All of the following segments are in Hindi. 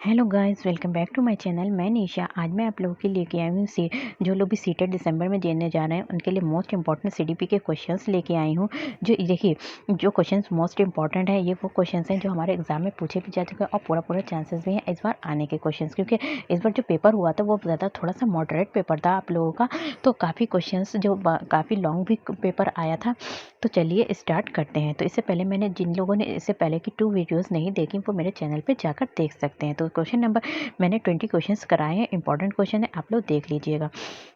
Hello guys, welcome back to my channel. मैं निशा। आज मैं आप लोगों के लिए लेके आई हूँ सी जो लोग भी सीटेट दिसंबर में देने जा रहे हैं उनके लिए मोस्ट इंपॉर्टेंट सीडीपी के क्वेश्चंस लेके आई हूँ। जो देखिए, जो क्वेश्चंस मोस्ट इंपॉर्टेंट है ये वो क्वेश्चंस हैं जो हमारे एग्जाम में पूछे भी जा चुके हैं और पूरा पूरा चांसेस भी हैं इस बार आने के क्वेश्चंस, क्योंकि इस बार जो पेपर हुआ था वो ज़्यादा थोड़ा सा मॉडरेट पेपर था आप लोगों का। तो काफ़ी क्वेश्चंस जो काफ़ी लॉन्ग भी पेपर आया था। तो चलिए स्टार्ट करते हैं। तो इससे पहले मैंने जिन लोगों ने इससे पहले की 2 वीडियोस नहीं देखी वो मेरे चैनल पे जाकर देख सकते हैं। तो क्वेश्चन नंबर मैंने 20 क्वेश्चंस कराए हैं, इंपॉर्टेंट क्वेश्चन है, आप लोग देख लीजिएगा।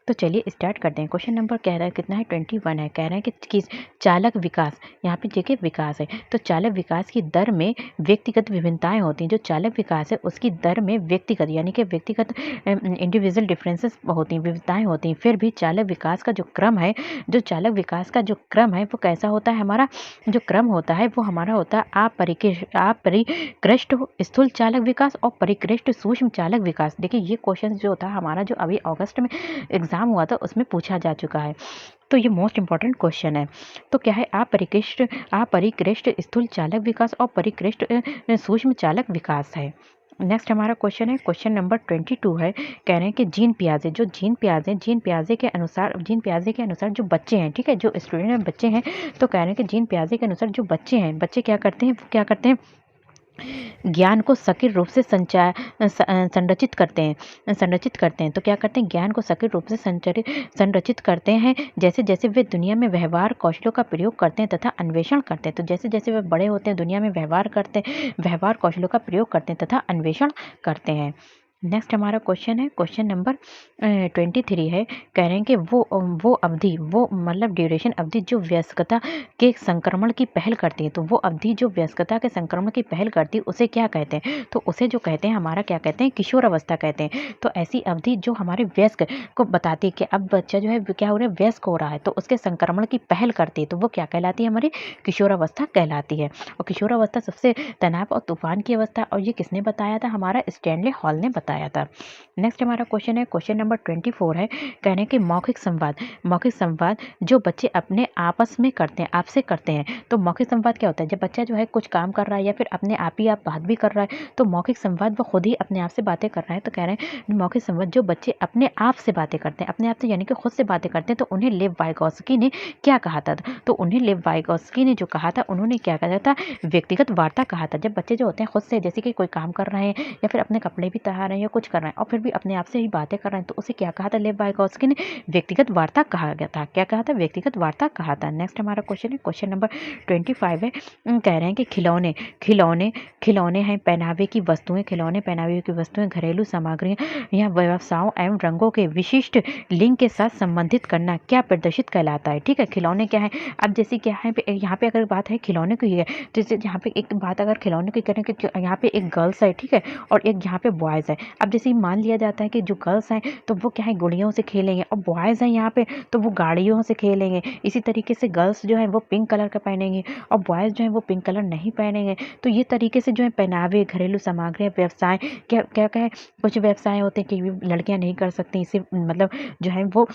तो चलिए स्टार्ट करते हैं। क्वेश्चन नंबर कह रहा है कितना है, 21 है। कह रहे हैं कि चालक विकास, यहाँ पे देखिए विकास है, तो चालक विकास की दर में व्यक्तिगत विभिन्नताएं होती हैं। जो चालक विकास है उसकी दर में व्यक्तिगत यानी कि व्यक्तिगत इंडिविजुअल डिफरेंसेस होती हैं, विविधताएं होती हैं। फिर भी चालक विकास का जो क्रम है, जो चालक विकास का जो क्रम है वो कैसा होता है, हमारा जो क्रम होता है वो हमारा होता है अपरिकृष्ट स्थूल चालक विकास और परिकृष्ट सूक्ष्म चालक विकास। देखिए ये क्वेश्चन जो था हमारा, जो अभी अगस्त में एग्जाम हुआ था उसमें पूछा जा चुका है। तो ये मोस्ट इंपॉर्टेंट क्वेश्चन है। तो क्या है, अपरिकृष्ट स्थूल चालक विकास और परिकृष्ट सूक्ष्म चालक विकास है। नेक्स्ट हमारा क्वेश्चन है, क्वेश्चन नंबर 22 है। कह रहे हैं कि जीन पियाजे, जो जीन पियाजे के अनुसार जो बच्चे हैं, ठीक है, जो स्टूडेंट बच्चे हैं, तो कह रहे हैं कि जीन पियाजे के अनुसार जो बच्चे हैं, बच्चे क्या करते हैं, वो क्या करते हैं, ज्ञान को सक्रिय रूप से संरचित करते हैं। तो क्या करते हैं, ज्ञान को सक्रिय रूप से संरचित करते हैं जैसे जैसे वे दुनिया में व्यवहार कौशलों का प्रयोग करते हैं तथा अन्वेषण करते हैं। तो जैसे जैसे वे बड़े होते हैं दुनिया में व्यवहार कौशलों का प्रयोग करते हैं तथा अन्वेषण करते हैं। नेक्स्ट हमारा क्वेश्चन है, क्वेश्चन नंबर 23 है। कह रहे हैं कि वो अवधि, वो मतलब ड्यूरेशन अवधि जो वयस्कता के संक्रमण की पहल करती है। तो वो अवधि जो वयस्कता के संक्रमण की पहल करती है उसे क्या कहते हैं, तो उसे जो कहते हैं हमारा क्या कहते हैं, किशोर अवस्था कहते हैं। तो ऐसी अवधि जो हमारे वयस्क को बताती है कि अब बच्चा जो है क्या हो रहा है, वयस्क हो रहा है, तो उसके संक्रमण की पहल करती है, तो वो क्या कहलाती है, हमारी किशोर अवस्था कहलाती है। और किशोर अवस्था सबसे तनाव और तूफान की अवस्था, और ये किसने बताया था, हमारा स्टैनले हॉल ने बताया था। नेक्स्ट हमारा क्वेश्चन है, क्वेश्चन नंबर 24 है। कहने हैं कि मौखिक संवाद जो बच्चे अपने आपस में करते हैं, आपसे करते हैं। तो मौखिक संवाद क्या होता है, जब बच्चा जो है कुछ काम कर रहा है या फिर अपने आप ही आप बात भी कर रहा है, तो मौखिक संवाद वो खुद ही अपने आप से बातें कर रहा है। तो कह रहे हैं मौखिक संवाद जो बच्चे अपने आप से बातें करते हैं, अपने आप से यानी कि खुद से बातें करते हैं, तो उन्हें लेव वाइगोत्स्की ने क्या कहा था, तो उन्हें लेव वाइगोत्स्की ने जो कहा था, उन्होंने क्या कहा था, व्यक्तिगत वार्ता कहा था। जब बच्चे जो होते हैं खुद से, जैसे कि कोई काम कर रहे हैं या फिर अपने कपड़े भी तहा रहे हैं या कुछ कर रहे हैं और फिर भी अपने आप से ही बातें कर रहे हैं, तो उसे क्या कहा था, लेव वाइगोत्स्की ने व्यक्तिगत वार्ता कहा गया था। क्या कहा था, व्यक्तिगत वार्ता कहा था। नेक्स्ट हमारा क्वेश्चन है, क्वेश्चन नंबर 25 है। कह रहे हैं कि खिलौने हैं पहनावे की वस्तुएं, घरेलू सामग्रियां या व्यवसायों एवं रंगों के विशिष्ट लिंग के साथ संबंधित करना क्या प्रदर्शित कहलाता है। ठीक है, खिलौने क्या है, अब जैसे क्या है, यहाँ पे अगर बात है खिलौने की है, तो जैसे यहाँ पे एक बात अगर खिलौने की करें कि यहाँ पे एक गर्ल्स है, ठीक है, और एक यहाँ पे बॉयज है। अब जैसे मान लिया जाता है कि जो गर्ल्स हैं तो वो क्या है, गुड़ियों से खेलेंगे, और बॉयज हैं यहाँ पे तो वो गाड़ियों से खेलेंगे। इसी तरीके से गर्ल्स जो है वो पिंक कलर का पहनेंगे और बॉयज जो है वो पिंक कलर नहीं पहनेंगे। तो ये तरीके से जो है पहनावे, घरेलू सामग्री, व्यवसाय, क्या क्या क्या है, कुछ व्यवसाय होते हैं कि लड़कियां नहीं कर सकती, इसे मतलब जो है वो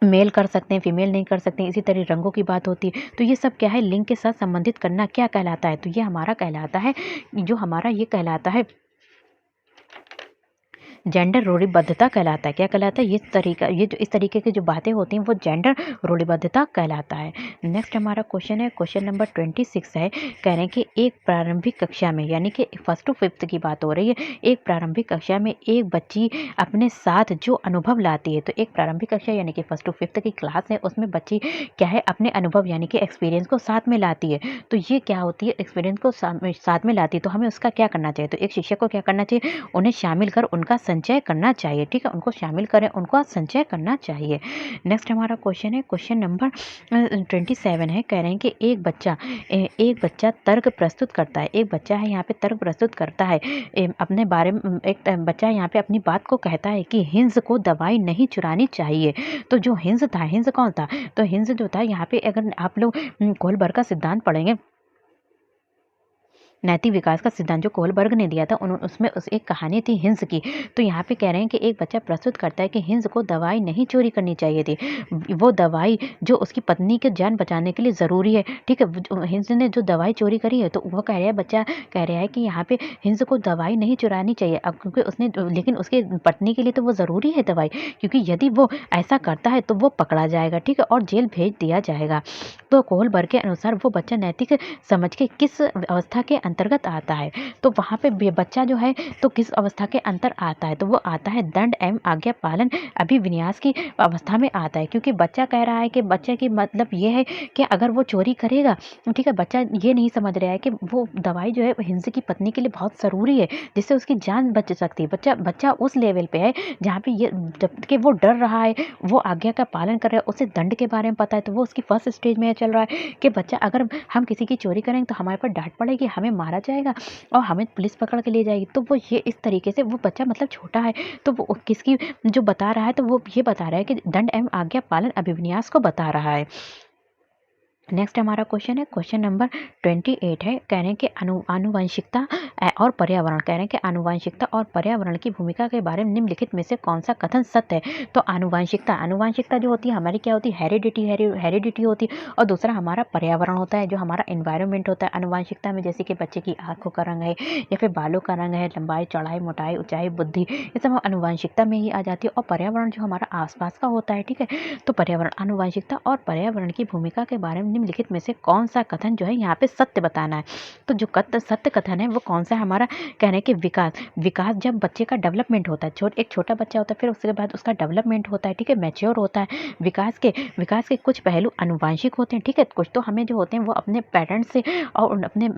मेल कर सकते हैं, फीमेल नहीं कर सकते हैं। इसी तरह रंगों की बात होती है, तो ये सब क्या है, लिंग के साथ संबंधित करना क्या कहलाता है, तो ये हमारा कहलाता है, जो हमारा ये कहलाता है जेंडर रूढ़िबद्धता कहलाता है। क्या कहलाता है, ये तरीका, ये जो इस तरीके की जो बातें होती हैं वो जेंडर रूढ़िबद्धता कहलाता है। नेक्स्ट हमारा क्वेश्चन है, क्वेश्चन नंबर 26 है। कह रहे हैं कि एक प्रारंभिक कक्षा में, यानी कि फर्स्ट टू फिफ्थ की बात हो रही है, एक प्रारंभिक कक्षा में एक बच्ची अपने साथ जो अनुभव लाती है। तो एक प्रारंभिक कक्षा यानी कि फर्स्ट टू फिफ्थ की क्लास है, उसमें बच्ची क्या है, अपने अनुभव यानी कि एक्सपीरियंस को साथ में लाती है। तो ये क्या होती है, एक्सपीरियंस को साथ में लाती है, तो हमें उसका क्या करना चाहिए, तो एक शिक्षक को क्या करना चाहिए, उन्हें शामिल कर उनका संचय करना चाहिए। ठीक है, उनको शामिल करें, उनको संचय करना चाहिए। नेक्स्ट हमारा क्वेश्चन है, क्वेश्चन नंबर 27 है। कह रहे हैं कि एक बच्चा तर्क प्रस्तुत करता है, एक बच्चा है यहाँ पे तर्क प्रस्तुत करता है अपने बारे में। एक बच्चा यहाँ पे अपनी बात को कहता है कि हिंस को दवाई नहीं चुरानी चाहिए। तो जो हिंस था, हिंस कौन था, तो हिंस जो था यहाँ पे, अगर आप लोग कोहलबर्ग का सिद्धांत पढ़ेंगे, नैतिक विकास का सिद्धांत जो कोहलबर्ग ने दिया था, उसमें एक कहानी थी हिंस की। तो यहाँ पे कह रहे हैं कि एक बच्चा प्रस्तुत करता है कि हिंस को दवाई नहीं चोरी करनी चाहिए थी। वो दवाई जो उसकी पत्नी की जान बचाने के लिए ज़रूरी है, ठीक है? हिंस ने जो दवाई चोरी करी है, तो वो कह रहा है, बच्चा कह रहा है कि यहाँ पे हिंस को दवाई नहीं चुरानी चाहिए। अब क्योंकि उसने लेकिन उसके पत्नी के लिए तो वो ज़रूरी है दवाई, क्योंकि यदि वो ऐसा करता है तो वो पकड़ा जाएगा, ठीक है? और जेल भेज दिया जाएगा। तो कोहलबर्ग के अनुसार वो बच्चा नैतिक समझ के किस अवस्था के अंतर्गत आता है? तो वहाँ पे बच्चा जो है तो किस अवस्था के अंतर आता है? तो वो आता है दंड एवं आज्ञा पालन अभिविन्यास की अवस्था में आता है, क्योंकि बच्चा कह रहा है कि बच्चे की मतलब ये है कि अगर वो चोरी करेगा, ठीक है? बच्चा ये नहीं समझ रहा है कि वो दवाई जो है हिंस की पत्नी के लिए बहुत ज़रूरी है, जिससे उसकी जान बच सकती है। बच्चा उस लेवल पे है जहाँ पे ये जबकि वो डर रहा है, वो आज्ञा का पालन कर रहा है, उसे दंड के बारे में पता है, तो वो उसकी फर्स्ट स्टेज में चल रहा है कि बच्चा, अगर हम किसी की चोरी करेंगे तो हमारे पर डाँट पड़ेगी, हमें मारा जाएगा और हमें पुलिस पकड़ के ले जाएगी। तो वो ये इस तरीके से, वो बच्चा मतलब छोटा है, तो वो किसकी जो बता रहा है, तो वो ये बता रहा है कि दंड एवं आज्ञा पालन अभिविन्यास को बता रहा है। नेक्स्ट हमारा क्वेश्चन है, क्वेश्चन नंबर 28 है। कह रहे हैं कि आनुवंशिकता और पर्यावरण, कह रहे हैं कि आनुवंशिकता और पर्यावरण की भूमिका के बारे में निम्नलिखित में से कौन सा कथन सत्य है? तो आनुवंशिकता जो होती है हमारी, क्या होती है? हेरिडिटी होती है। और दूसरा हमारा पर्यावरण होता है, जो हमारा एनवायरनमेंट होता है। आनुवंशिकता में जैसे कि बच्चे की आंखों का रंग है, या फिर बालों का रंग है, लंबाई, चौड़ाई, मोटाई, ऊंचाई, बुद्धि, ये सब आनुवंशिकता में ही आ जाती है। और पर्यावरण जो हमारा आसपास का होता है, ठीक है? तो पर्यावरण, आनुवंशिकता और पर्यावरण की भूमिका के बारे में निम्नलिखित में से कौन सा कथन जो है यहाँ पे सत्य बताना है? तो जो सत्य कथन है वो कौन सा है हमारा? कहने के विकास जब बच्चे का डेवलपमेंट होता है, एक छोटा बच्चा होता है, फिर उसके बाद उसका डेवलपमेंट होता है, ठीक है? मैच्योर होता है। विकास के कुछ पहलू आनुवंशिक होते हैं, ठीक है? कुछ तो हमें जो होते हैं वो अपने पेरेंट्स से और अपने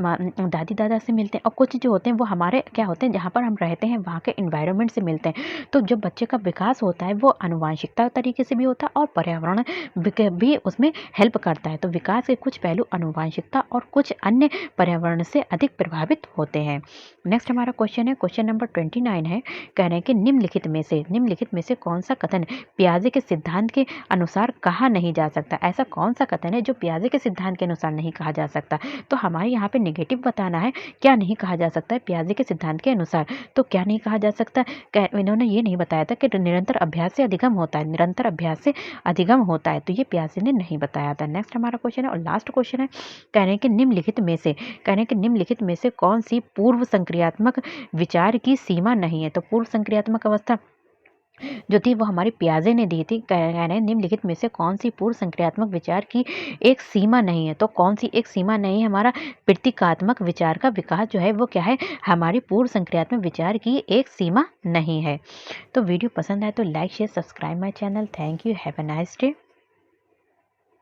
दादी दादा से मिलते हैं, और कुछ जो होते हैं वो हमारे क्या होते हैं, जहाँ पर हम रहते हैं वहाँ के इन्वायरमेंट से मिलते हैं। तो जब बच्चे का विकास होता है वो आनुवंशिकता तरीके से भी होता है और पर्यावरण भी उसमें हेल्प करता है। तो विकास के कुछ पहलू आनुवंशिकता और कुछ अन्य पर्यावरण से अधिक प्रभावित होते हैं। नेक्स्ट हमारा क्वेश्चन है, क्वेश्चन नंबर 29 है। कह रहे हैं कि निम्नलिखित में से कौन सा कथन पियाजे के सिद्धांत के अनुसार कहा नहीं जा सकता? ऐसा कौन सा कथन है जो पियाजे के सिद्धांत के अनुसार नहीं कहा जा सकता? तो हमारे यहाँ पे नेगेटिव बताना है, क्या नहीं कहा जा सकता है पियाजे के सिद्धांत के अनुसार। तो क्या नहीं कहा जा सकता? इन्होंने ये नहीं बताया था कि निरंतर अभ्यास से अधिगम होता है, निरंतर अभ्यास से अधिगम होता है, तो ये पियाजे ने नहीं बताया था। नेक्स्ट हमारा क्वेश्चन है और लास्ट क्वेश्चन है। कह रहे हैं कि निम्नलिखित में से कौन सी पूर्व संक्रियात्मक विचार की सीमा नहीं है? तो पूर्व संक्रियात्मक अवस्था जो थी वो हमारी पियाजे ने दी थी। कह रहे हैं निम्नलिखित में से कौन सी पूर्व संक्रियात्मक विचार की एक सीमा नहीं है? तो कौन सी एक सीमा नहीं है? हमारा प्रतीकात्मक विचार का विकास जो है वो क्या है? हमारी पूर्व संक्रियात्मक विचार की एक सीमा नहीं है। तो वीडियो पसंद आए तो like share subscribe my channel. Thank you, have a nice day.